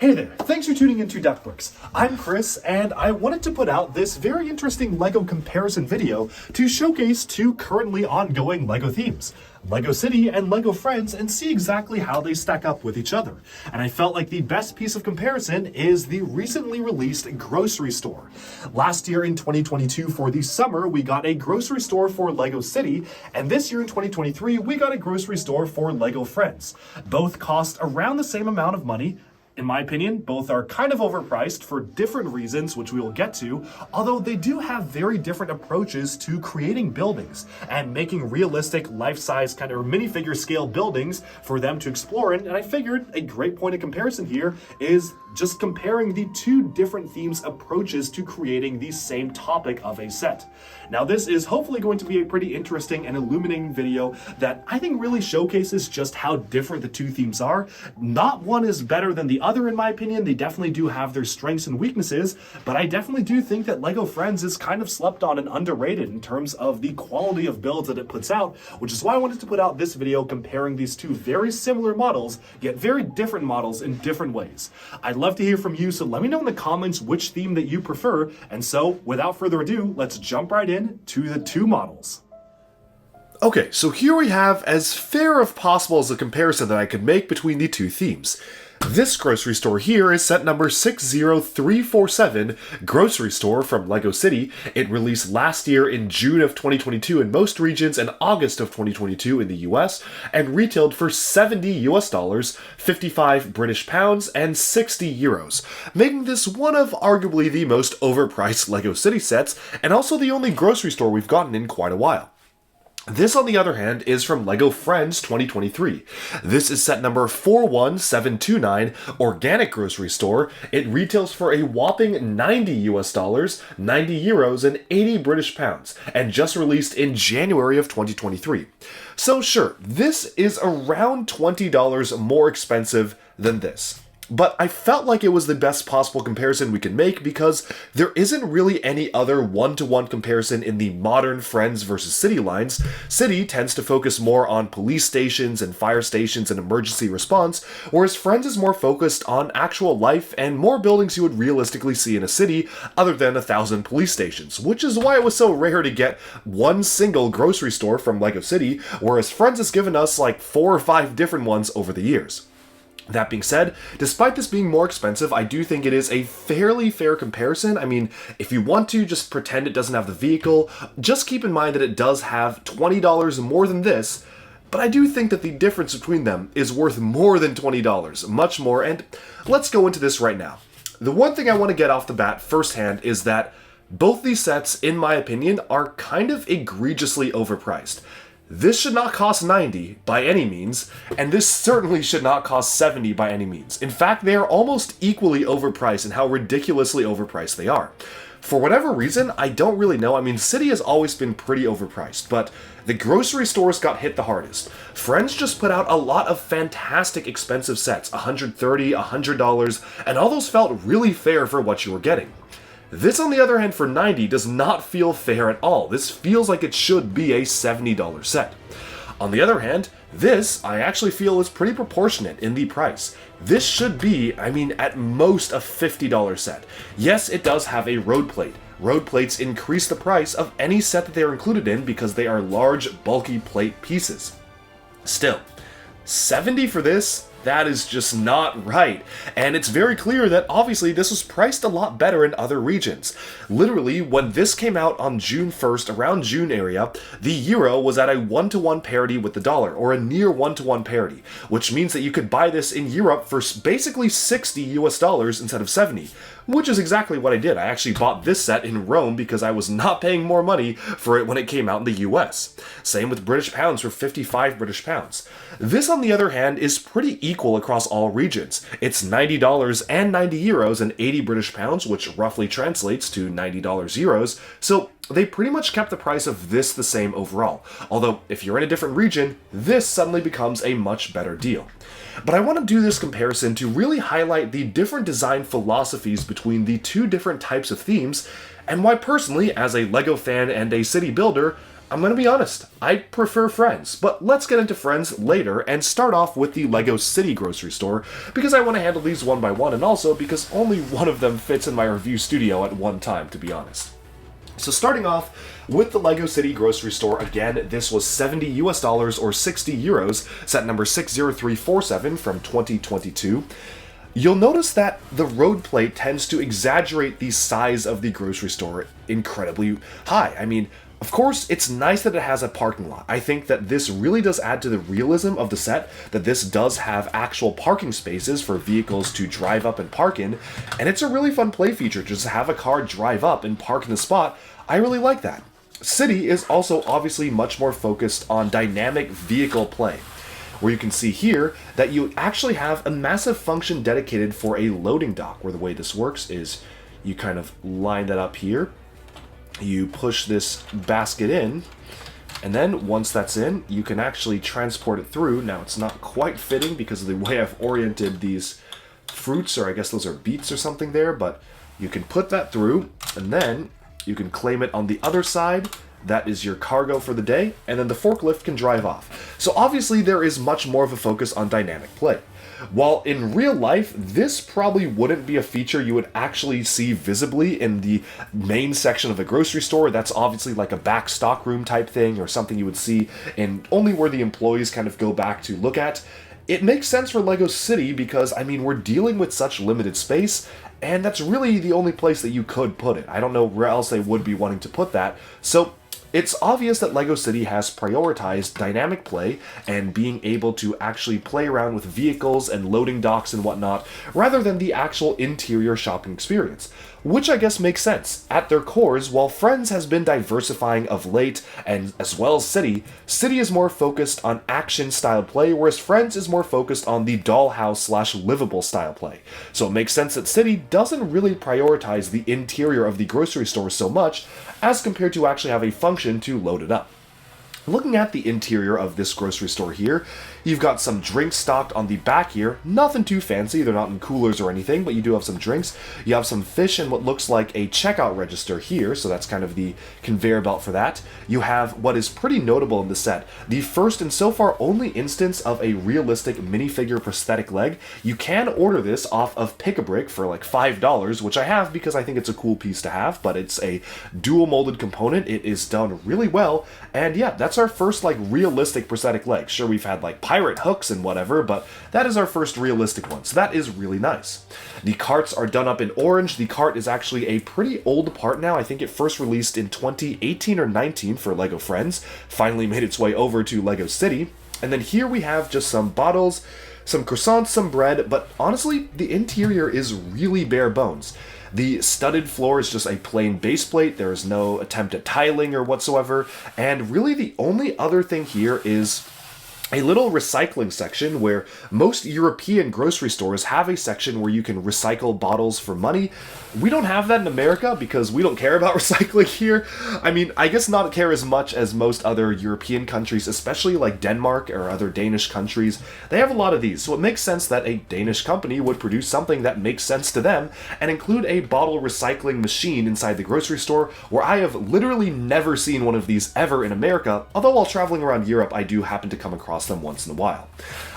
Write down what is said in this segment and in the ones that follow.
Hey there, thanks for tuning into Duckworks. I'm Chris, and I wanted to put out this very interesting LEGO comparison video to showcase two currently ongoing LEGO themes, LEGO City and LEGO Friends, and see exactly how they stack up with each other. And I felt like the best piece of comparison is the recently released grocery store. Last year in 2022 for the summer, we got a grocery store for LEGO City, and this year in 2023, we got a grocery store for LEGO Friends. Both cost around the same amount of money. In my opinion, both are kind of overpriced for different reasons, which we will get to, although they do have very different approaches to creating buildings and making realistic life-size kind of minifigure scale buildings for them to explore in. And I figured a great point of comparison here is just comparing the two different themes approaches to creating the same topic of a set. Now this is hopefully going to be a pretty interesting and illuminating video that I think really showcases just how different the two themes are. Not one is better than the other in my opinion. They definitely do have their strengths and weaknesses, but I definitely do think that LEGO Friends is kind of slept on and underrated in terms of the quality of builds that it puts out, which is why I wanted to put out this video comparing these two very similar models, yet very different models in different ways. I'd love to hear from you, so let me know in the comments which theme that you prefer. And so without further ado, let's jump right in to the two models. Okay, so here we have as fair of possible as a comparison that I could make between the two themes. This grocery store here is set number 60347, Grocery Store from LEGO City. It released last year in June of 2022 in most regions and August of 2022 in the US, and retailed for $70 US, 55 British pounds, and 60 euros, making this one of arguably the most overpriced LEGO City sets, and also the only grocery store we've gotten in quite a while. This, on the other hand, is from LEGO Friends 2023. This is set number 41729, Organic Grocery Store. It retails for a whopping $90 US, 90 euros, and 80 British pounds, and just released in January of 2023. So sure, this is around $20 more expensive than this. But I felt like it was the best possible comparison we could make because there isn't really any other one-to-one comparison in the modern Friends versus City lines. City tends to focus more on police stations and fire stations and emergency response, whereas Friends is more focused on actual life and more buildings you would realistically see in a city other than 1,000 police stations, which is why it was so rare to get one single grocery store from LEGO City, whereas Friends has given us like 4 or 5 different ones over the years. That being said, despite this being more expensive, I do think it is a fairly fair comparison. I mean, if you want to just pretend it doesn't have the vehicle, just keep in mind that it does have $20 more than this, but I do think that the difference between them is worth more than $20, much more, and let's go into this right now. The one thing I want to get off the bat firsthand is that both these sets, in my opinion, are kind of egregiously overpriced. This should not cost $90 by any means, and this certainly should not cost $70 by any means. In fact, they are almost equally overpriced in how ridiculously overpriced they are. For whatever reason, I don't really know. I mean, City has always been pretty overpriced, but the grocery stores got hit the hardest. Friends just put out a lot of fantastic expensive sets, $130, $100, and all those felt really fair for what you were getting. This, on the other hand, for $90 does not feel fair at all. This feels like it should be a $70 set. On the other hand, this I actually feel is pretty proportionate in the price. This should be, I mean, at most a $50 set. Yes, it does have a road plate. Road plates increase the price of any set that they are included in because they are large, bulky plate pieces. Still, $70 for this? That is just not right. And it's very clear that obviously this was priced a lot better in other regions. Literally, when this came out on June 1st, around June area, the euro was at a 1-to-1 parity with the dollar, or a near 1-to-1 parity, which means that you could buy this in Europe for basically $60 US instead of 70, which is exactly what I did. I actually bought this set in Rome because I was not paying more money for it when it came out in the US. Same with British pounds for 55 British pounds. This, on the other hand, is pretty equal across all regions. It's $90 and 90 euros and 80 British pounds, which roughly translates to $90 euros, so they pretty much kept the price of this the same overall. Although, if you're in a different region, this suddenly becomes a much better deal. But I want to do this comparison to really highlight the different design philosophies between the two different types of themes, and why personally, as a LEGO fan and a city builder, I'm gonna be honest, I prefer Friends, but let's get into Friends later and start off with the LEGO City grocery store because I want to handle these one by one and also because only one of them fits in my review studio at one time, to be honest. So starting off with the LEGO City grocery store, again, this was $70 US or 60 euros, set number 60347 from 2022. You'll notice that the road plate tends to exaggerate the size of the grocery store incredibly high. I mean, of course, it's nice that it has a parking lot. I think that this really does add to the realism of the set, that this does have actual parking spaces for vehicles to drive up and park in, and it's a really fun play feature just to have a car drive up and park in the spot. I really like that. City is also obviously much more focused on dynamic vehicle play, where you can see here that you actually have a massive function dedicated for a loading dock, where the way this works is you kind of line that up here, you push this basket in, and then once that's in, you can actually transport it through. Now it's not quite fitting because of the way I've oriented these fruits, or I guess those are beets or something there, but you can put that through, and then you can claim it on the other side. That is your cargo for the day, and then the forklift can drive off. So obviously there is much more of a focus on dynamic play. While in real life, this probably wouldn't be a feature you would actually see visibly in the main section of the grocery store. That's obviously like a back stock room type thing, or something you would see in only where the employees kind of go back to look at. It makes sense for LEGO City because, I mean, we're dealing with such limited space, and that's really the only place that you could put it. I don't know where else they would be wanting to put that. So it's obvious that LEGO City has prioritized dynamic play and being able to actually play around with vehicles and loading docks and whatnot, rather than the actual interior shopping experience. Which I guess makes sense. At their cores, while Friends has been diversifying of late, and as well as City, City is more focused on action-style play, whereas Friends is more focused on the dollhouse/livable style play. So it makes sense that City doesn't really prioritize the interior of the grocery store so much, as compared to actually have a function to load it up. Looking at the interior of this grocery store here, you've got some drinks stocked on the back here. Nothing too fancy, they're not in coolers or anything, but you do have some drinks. You have some fish and what looks like a checkout register here, so that's kind of the conveyor belt for that. You have what is pretty notable in the set, the first and so far only instance of a realistic minifigure prosthetic leg. You can order this off of Pick-a-Brick for like $5, which I have because I think it's a cool piece to have, but it's a dual molded component. It is done really well, and yeah, that's our first like realistic prosthetic leg. Sure, we've had like pirate hooks and whatever, but that is our first realistic one, so that is really nice. The carts are done up in orange. The cart is actually a pretty old part now. I think it first released in 2018 or 19 for LEGO Friends, finally made its way over to LEGO City. And then here we have just some bottles, some croissants, some bread, but honestly, the interior is really bare bones. The studded floor is just a plain base plate. There is no attempt at tiling or whatsoever. And really the only other thing here is a little recycling section where most European grocery stores have a section where you can recycle bottles for money. We don't have that in America because we don't care about recycling here. I mean, I guess not care as much as most other European countries, especially like Denmark or other Danish countries. They have a lot of these, so it makes sense that a Danish company would produce something that makes sense to them and include a bottle recycling machine inside the grocery store, where I have literally never seen one of these ever in America, although while traveling around Europe I do happen to come across them once in a while.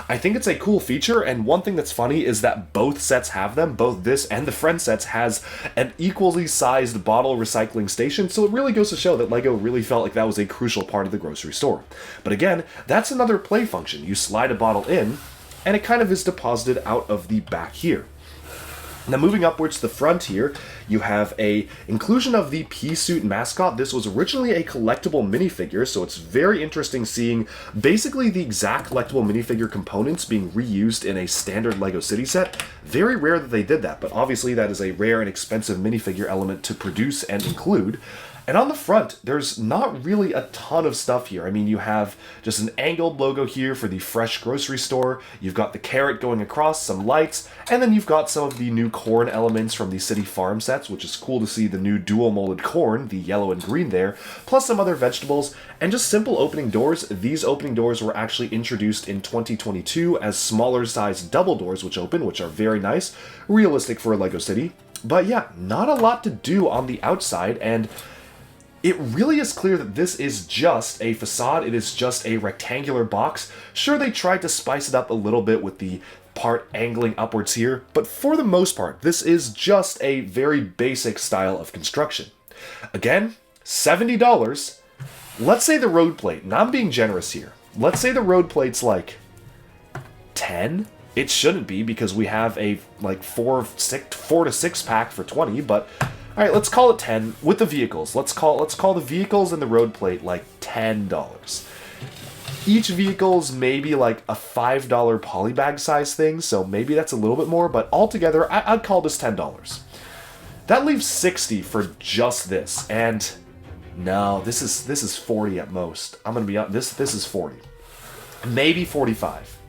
I think it's a cool feature, and one thing that's funny is that both sets have them. Both this and the Friends sets has an equally sized bottle recycling station, so it really goes to show that LEGO really felt like that was a crucial part of the grocery store. But again, that's another play function. You slide a bottle in, and it kind of is deposited out of the back here. Now moving upwards to the front here, you have a inclusion of the Pea-Suit mascot. This was originally a collectible minifigure, so it's very interesting seeing basically the exact collectible minifigure components being reused in a standard LEGO City set. Very rare that they did that, but obviously that is a rare and expensive minifigure element to produce and include. And on the front, there's not really a ton of stuff here. I mean, you have just an angled logo here for the fresh grocery store. You've got the carrot going across, some lights, and then you've got some of the new corn elements from the City Farm sets, which is cool to see the new dual molded corn, the yellow and green there, plus some other vegetables, and just simple opening doors. These opening doors were actually introduced in 2022 as smaller sized double doors which open, which are very nice, realistic for a LEGO City. But yeah, not a lot to do on the outside, and it really is clear that this is just a facade. It is just a rectangular box. Sure, they tried to spice it up a little bit with the part angling upwards here, but for the most part, this is just a very basic style of construction. Again, $70. Let's say the road plate, and I'm being generous here, let's say the road plate's like 10. It shouldn't be because we have a like 4 to 6 pack for 20, but all right, let's call it 10 with the vehicles. Let's call the vehicles and the road plate like $10. Each vehicle's maybe like a $5 polybag size thing, so maybe that's a little bit more, but altogether I'd call this $10. That leaves 60 for just this, and no, this is 40 at most. I'm gonna be honest, this is 40, maybe 45.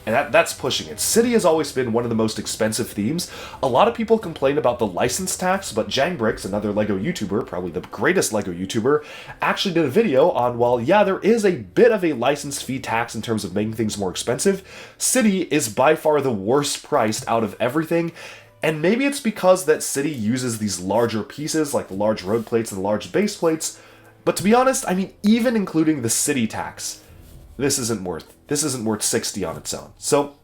And that's pushing it. City has always been one of the most expensive themes. A lot of people complain about the license tax, but JangBricks, another LEGO YouTuber, probably the greatest LEGO YouTuber, actually did a video on, well, yeah, there is a bit of a license fee tax in terms of making things more expensive. City is by far the worst priced out of everything, and maybe it's because that City uses these larger pieces, like the large road plates and the large base plates, but to be honest, I mean, even including the City tax, this isn't worth 60 on its own. So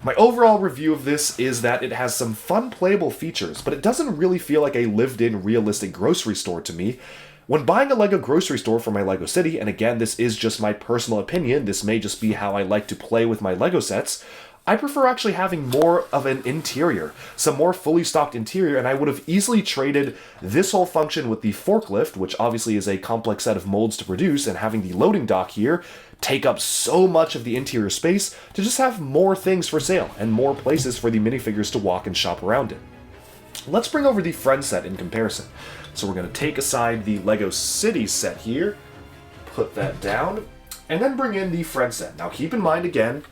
my overall review of this is that it has some fun playable features, but it doesn't really feel like a lived-in realistic grocery store to me. When buying a LEGO grocery store for my LEGO City, and again, this is just my personal opinion, this may just be how I like to play with my LEGO sets, I prefer actually having more of an interior, some more fully stocked interior, and I would have easily traded this whole function with the forklift, which obviously is a complex set of molds to produce, and having the loading dock here take up so much of the interior space to just have more things for sale and more places for the minifigures to walk and shop around in. Let's bring over the friend set in comparison. So we're going to take aside the LEGO City set here, put that down, and then bring in the friend set. Now keep in mind again,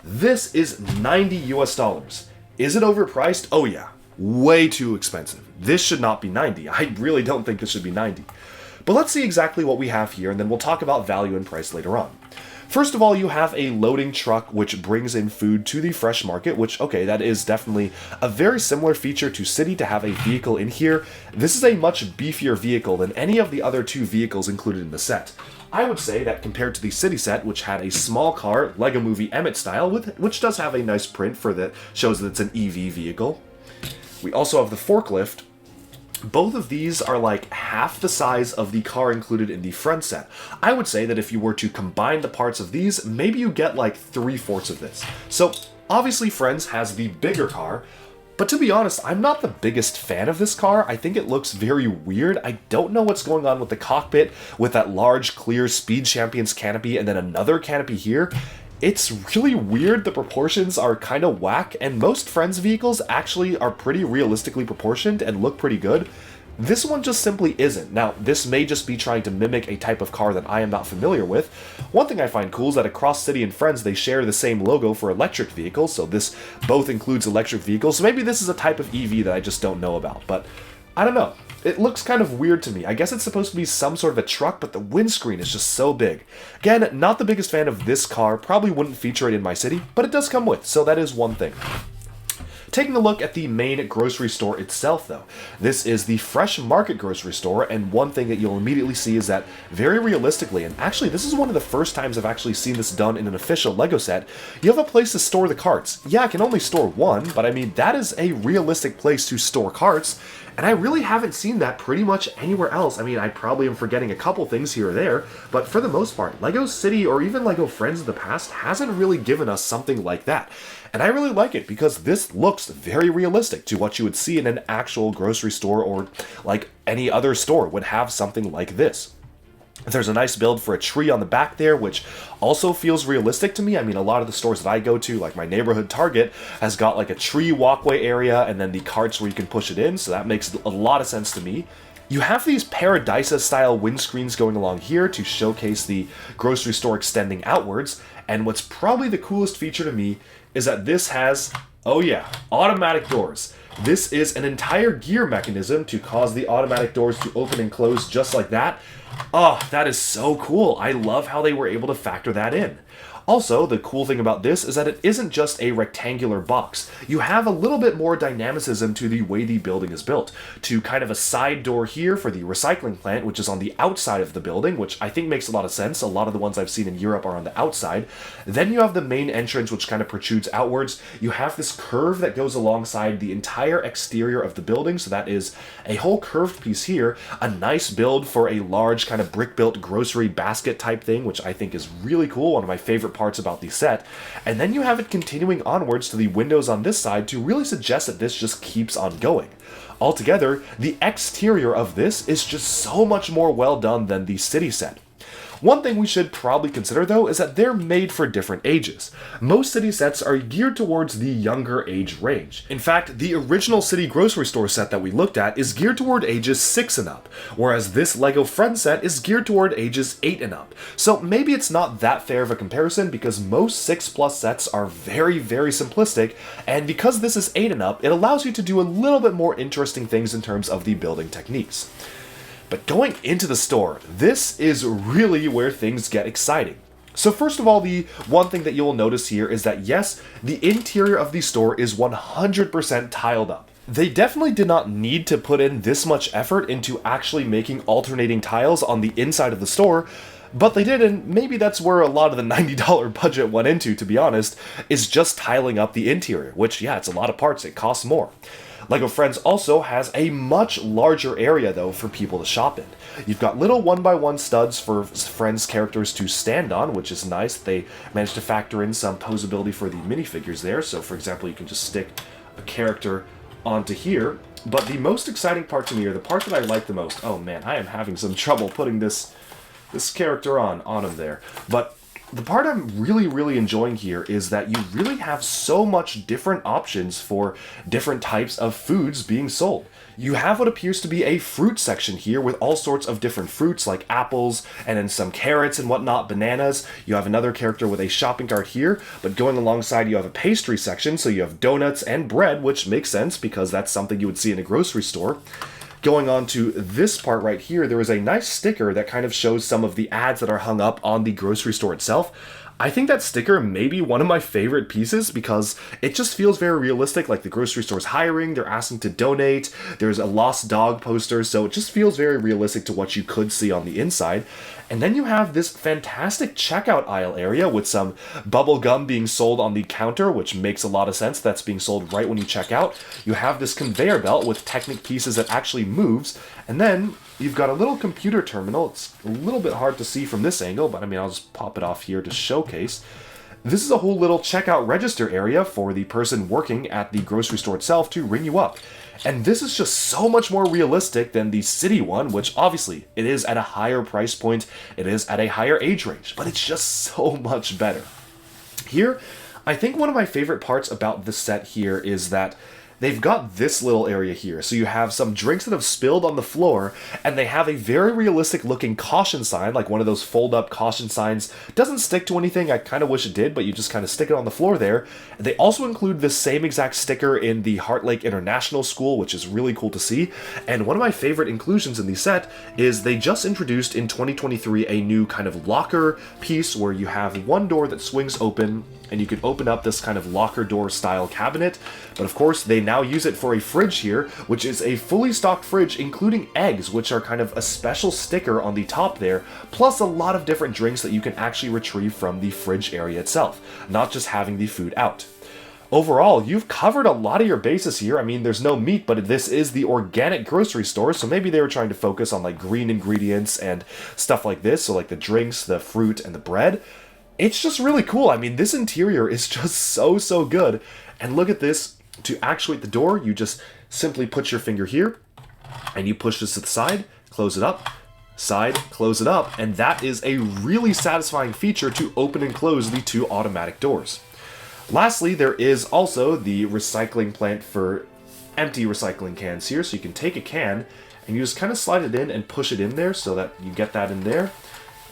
this is $90 US. Is it overpriced? Oh yeah, way too expensive. This should not be 90. I really don't think this should be 90. But let's see exactly what we have here, and then we'll talk about value and price later on. First of all, you have a loading truck which brings in food to the fresh market, which, okay, that is definitely a very similar feature to City to have a vehicle in here. This is a much beefier vehicle than any of the other two vehicles included in the set. I would say that compared to the City set, which had a small car, LEGO Movie Emmett style, which does have a nice print that shows that it's an EV vehicle. We also have the forklift. Both of these are like half the size of the car included in the front set. I would say that if you were to combine the parts of these, maybe you get like 3/4 of this. So obviously Friends has the bigger car, but to be honest, I'm not the biggest fan of this car. I think it looks very weird. I don't know what's going on with the cockpit, with that large, clear Speed Champions canopy and then another canopy here. It's really weird. The proportions are kind of whack, and most Friends vehicles actually are pretty realistically proportioned and look pretty good. This one just simply isn't. Now, this may just be trying to mimic a type of car that I am not familiar with. One thing I find cool is that across City and Friends, they share the same logo for electric vehicles, so this both includes electric vehicles. So maybe this is a type of EV that I just don't know about, but I don't know. It looks kind of weird to me. I guess it's supposed to be some sort of a truck, but the windscreen is just so big. Again, not the biggest fan of this car, probably wouldn't feature it in my city, but it does come with, so that is one thing. Taking a look at the main grocery store itself, though, this is the Fresh Market grocery store, and one thing that you'll immediately see is that very realistically, and actually this is one of the first times I've actually seen this done in an official LEGO set, you have a place to store the carts. Yeah, I can only store one, but I mean, that is a realistic place to store carts, and I really haven't seen that pretty much anywhere else. I mean, I probably am forgetting a couple things here or there, but for the most part, LEGO City or even LEGO Friends in the past hasn't really given us something like that. And I really like it because this looks very realistic to what you would see in an actual grocery store, or like any other store would have something like this. There's a nice build for a tree on the back there, which also feels realistic to me. I mean, a lot of the stores that I go to, like my neighborhood Target, has got like a tree walkway area and then the carts where you can push it in, so that makes a lot of sense to me. You have these Paradisa-style windscreens going along here to showcase the grocery store extending outwards, and what's probably the coolest feature to me is that this has, oh yeah, automatic doors. This is an entire gear mechanism to cause the automatic doors to open and close just like that. Oh, that is so cool. I love how they were able to factor that in. Also, the cool thing about this is that it isn't just a rectangular box. You have a little bit more dynamicism to the way the building is built, to kind of a side door here for the recycling plant, which is on the outside of the building, which I think makes a lot of sense. A lot of the ones I've seen in Europe are on the outside. Then you have the main entrance, which kind of protrudes outwards. You have this curve that goes alongside the entire exterior of the building, so that is a whole curved piece here, a nice build for a large kind of brick-built grocery basket type thing, which I think is really cool, one of my favorite parts about the set. And then you have it continuing onwards to the windows on this side to really suggest that this just keeps on going. Altogether, the exterior of this is just so much more well done than the city set. One thing we should probably consider, though, is that they're made for different ages. Most city sets are geared towards the younger age range. In fact, the original city grocery store set that we looked at is geared toward ages 6 and up, whereas this LEGO Friends set is geared toward ages 8 and up. So maybe it's not that fair of a comparison because most 6+ sets are very, very simplistic, and because this is 8 and up, it allows you to do a little bit more interesting things in terms of the building techniques. But going into the store, this is really where things get exciting. So first of all, the one thing that you'll notice here is that yes, the interior of the store is 100% tiled up. They definitely did not need to put in this much effort into actually making alternating tiles on the inside of the store, but they did, and maybe that's where a lot of the $90 budget went into, to be honest, is just tiling up the interior, which, yeah, it's a lot of parts, it costs more. LEGO Friends also has a much larger area, though, for people to shop in. You've got little 1x1 studs for Friends characters to stand on, which is nice. They managed to factor in some posability for the minifigures there, so for example, you can just stick a character onto here. But the most exciting part to me, or the part that I like the most, oh man, I am having some trouble putting this character on him there. But the part I'm really enjoying here is that you really have so much different options for different types of foods being sold. You have what appears to be a fruit section here with all sorts of different fruits like apples and then some carrots and whatnot, bananas. You have another character with a shopping cart here, but going alongside you have a pastry section, so you have donuts and bread, which makes sense because that's something you would see in a grocery store. Going on to this part right here, there is a nice sticker that kind of shows some of the ads that are hung up on the grocery store itself. I think that sticker may be one of my favorite pieces because it just feels very realistic, like the grocery store's hiring, they're asking to donate, there's a lost dog poster, so it just feels very realistic to what you could see on the inside. And then you have this fantastic checkout aisle area with some bubble gum being sold on the counter, which makes a lot of sense. That's being sold right when you check out. You have this conveyor belt with Technic pieces that actually moves. And then you've got a little computer terminal. It's a little bit hard to see from this angle, but I mean, I'll just pop it off here to showcase. This is a whole little checkout register area for the person working at the grocery store itself to ring you up. And this is just so much more realistic than the city one, which obviously it is at a higher price point, it is at a higher age range, but it's just so much better. Here, I think one of my favorite parts about this set here is that they've got this little area here. So you have some drinks that have spilled on the floor, and they have a very realistic looking caution sign, like one of those fold up caution signs. Doesn't stick to anything, I kind of wish it did, but you just kind of stick it on the floor there. And they also include the same exact sticker in the Heart Lake International School, which is really cool to see. And one of my favorite inclusions in the set is they just introduced in 2023 a new kind of locker piece where you have one door that swings open, and you can open up this kind of locker door style cabinet. But of course, they now use it for a fridge here, which is a fully stocked fridge, including eggs, which are kind of a special sticker on the top there, plus a lot of different drinks that you can actually retrieve from the fridge area itself, not just having the food out. Overall, you've covered a lot of your bases here. I mean, there's no meat, but this is the organic grocery store, so maybe they were trying to focus on like green ingredients and stuff like this, so like the drinks, the fruit, and the bread. It's just really cool. I mean, this interior is just so good. And look at this. To actuate the door, you just simply put your finger here, and you push this to the side, close it up, side, close it up, and that is a really satisfying feature to open and close the two automatic doors. Lastly, there is also the recycling plant for empty recycling cans here, so you can take a can, and you just kind of slide it in and push it in there so that you get that in there,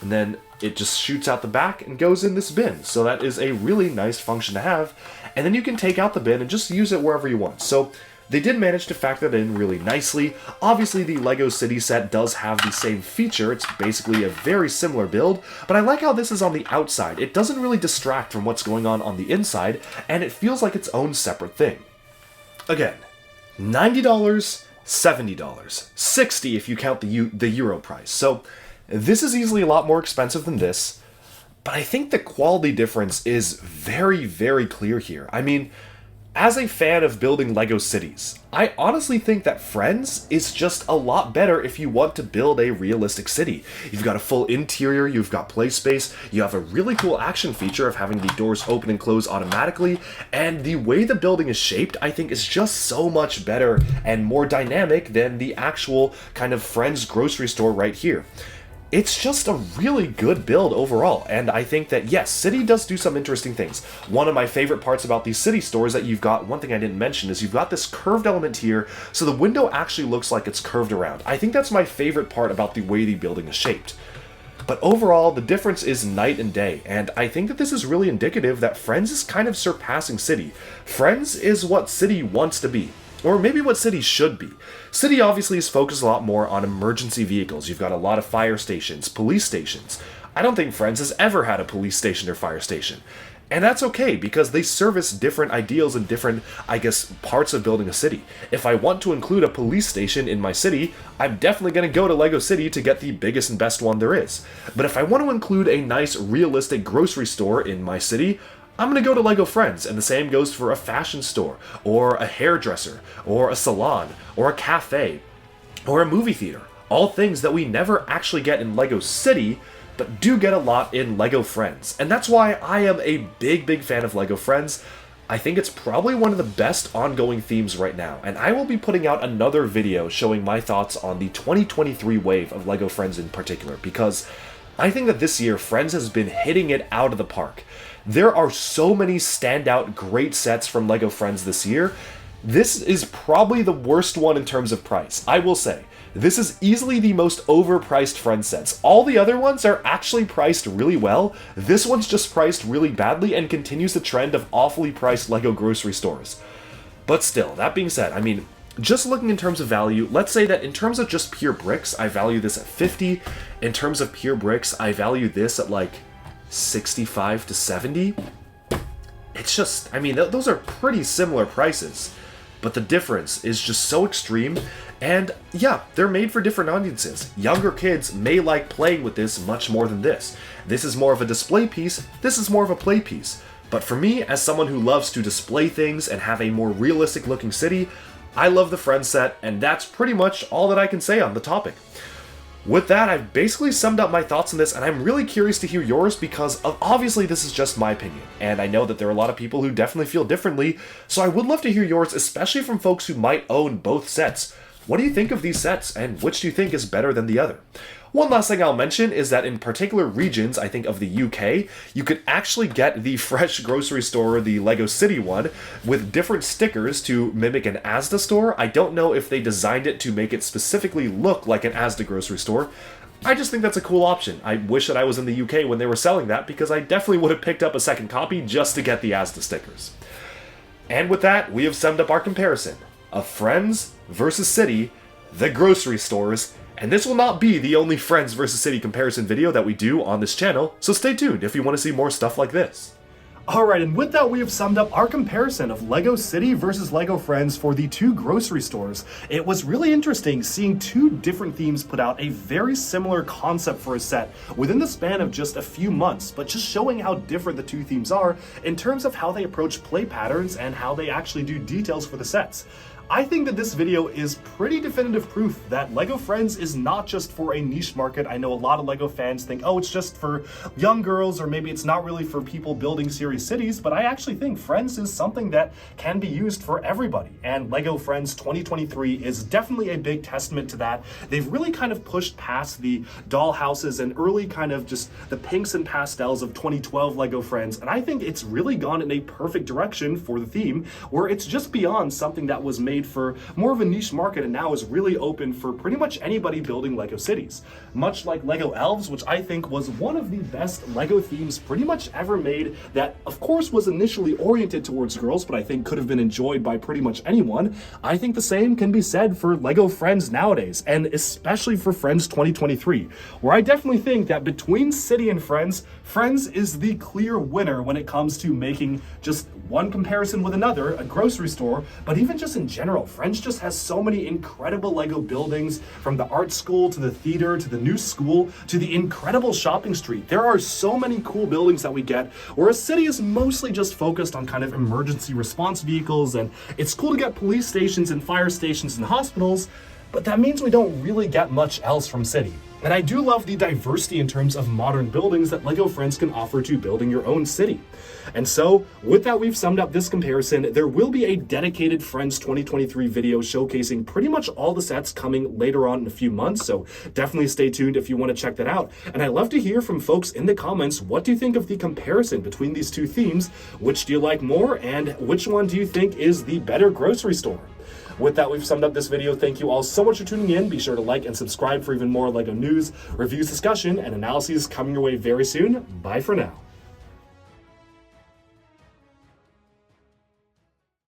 and then it just shoots out the back and goes in this bin. So that is a really nice function to have. And then you can take out the bin and just use it wherever you want. So they did manage to factor that in really nicely. Obviously, the LEGO City set does have the same feature. It's basically a very similar build, but I like how this is on the outside. It doesn't really distract from what's going on the inside, and it feels like its own separate thing. Again, $90, $70, $60 if you count the euro price. So this is easily a lot more expensive than this, but I think the quality difference is very, very clear here. I mean, as a fan of building LEGO cities, I honestly think that Friends is just a lot better if you want to build a realistic city. You've got a full interior, you've got play space, you have a really cool action feature of having the doors open and close automatically, and the way the building is shaped, I think, is just so much better and more dynamic than the actual kind of Friends grocery store right here. It's just a really good build overall, and I think that, yes, City does do some interesting things. One of my favorite parts about these City stores that you've got, one thing I didn't mention, is you've got this curved element here, so the window actually looks like it's curved around. I think that's my favorite part about the way the building is shaped. But overall, the difference is night and day, and I think that this is really indicative that Friends is kind of surpassing City. Friends is what City wants to be. Or maybe what City should be. City obviously is focused a lot more on emergency vehicles. You've got a lot of fire stations, police stations. I don't think Friends has ever had a police station or fire station. And that's okay, because they service different ideals and different, I guess, parts of building a city. If I want to include a police station in my city, I'm definitely going to go to LEGO City to get the biggest and best one there is. But if I want to include a nice, realistic grocery store in my city, I'm going to go to LEGO Friends, and the same goes for a fashion store, or a hairdresser, or a salon, or a cafe, or a movie theater. All things that we never actually get in LEGO City, but do get a lot in LEGO Friends. And that's why I am a big, big fan of LEGO Friends. I think it's probably one of the best ongoing themes right now, and I will be putting out another video showing my thoughts on the 2023 wave of LEGO Friends in particular, because I think that this year Friends has been hitting it out of the park. There are so many standout great sets from LEGO Friends this year. This is probably the worst one in terms of price, I will say. This is easily the most overpriced Friends sets. All the other ones are actually priced really well. This one's just priced really badly and continues the trend of awfully priced LEGO grocery stores. But still, that being said, I mean, just looking in terms of value, let's say that in terms of just pure bricks, I value this at 50. In terms of pure bricks, I value this at like 65 to 70. It's just, I mean, those are pretty similar prices, but the difference is just so extreme. And yeah, they're made for different audiences. Younger kids may like playing with this much more than this. This is more of a display piece, this is more of a play piece. But for me, as someone who loves to display things and have a more realistic looking city, I love the Friends set, and that's pretty much all that I can say on the topic. With that, I've basically summed up my thoughts on this, and I'm really curious to hear yours because obviously this is just my opinion, and I know that there are a lot of people who definitely feel differently, so I would love to hear yours, especially from folks who might own both sets. What do you think of these sets, and which do you think is better than the other? One last thing I'll mention is that in particular regions, I think of the UK, you could actually get the Fresh grocery store, the LEGO City one, with different stickers to mimic an Asda store. I don't know if they designed it to make it specifically look like an Asda grocery store. I just think that's a cool option. I wish that I was in the UK when they were selling that, because I definitely would have picked up a second copy just to get the Asda stickers. And with that, we have summed up our comparison of Friends versus City, the grocery stores, and this will not be the only Friends vs. City comparison video that we do on this channel, so stay tuned if you want to see more stuff like this. Alright, and with that we have summed up our comparison of LEGO City versus LEGO Friends for the two grocery stores. It was really interesting seeing two different themes put out a very similar concept for a set within the span of just a few months, but just showing how different the two themes are in terms of how they approach play patterns and how they actually do details for the sets. I think that this video is pretty definitive proof that LEGO Friends is not just for a niche market. I know a lot of LEGO fans think, oh, it's just for young girls, or maybe it's not really for people building serious cities, but I actually think Friends is something that can be used for everybody. And LEGO Friends 2023 is definitely a big testament to that. They've really kind of pushed past the doll houses and early kind of just the pinks and pastels of 2012 LEGO Friends, and I think it's really gone in a perfect direction for the theme, where it's just beyond something that was made made for more of a niche market and now is really open for pretty much anybody building LEGO cities. Much like LEGO Elves, which I think was one of the best LEGO themes pretty much ever made, that of course was initially oriented towards girls, but I think could have been enjoyed by pretty much anyone. I think the same can be said for LEGO Friends nowadays, and especially for Friends 2023, where I definitely think that between City and Friends, Friends is the clear winner when it comes to making just one comparison with another, a grocery store, but even just in general, Friends just has so many incredible LEGO buildings, from the art school to the theater to the new school to the incredible shopping street. There are so many cool buildings that we get, whereas City is mostly just focused on kind of emergency response vehicles, and it's cool to get police stations and fire stations and hospitals, but that means we don't really get much else from City. And I do love the diversity in terms of modern buildings that LEGO Friends can offer to building your own city. And so, with that, we've summed up this comparison. There will be a dedicated Friends 2023 video showcasing pretty much all the sets coming later on in a few months, so definitely stay tuned if you want to check that out. And I'd love to hear from folks in the comments, what do you think of the comparison between these two themes? Which do you like more, and which one do you think is the better grocery store? With that, we've summed up this video. Thank you all so much for tuning in. Be sure to like and subscribe for even more LEGO news, reviews, discussion, and analyses coming your way very soon. Bye for now.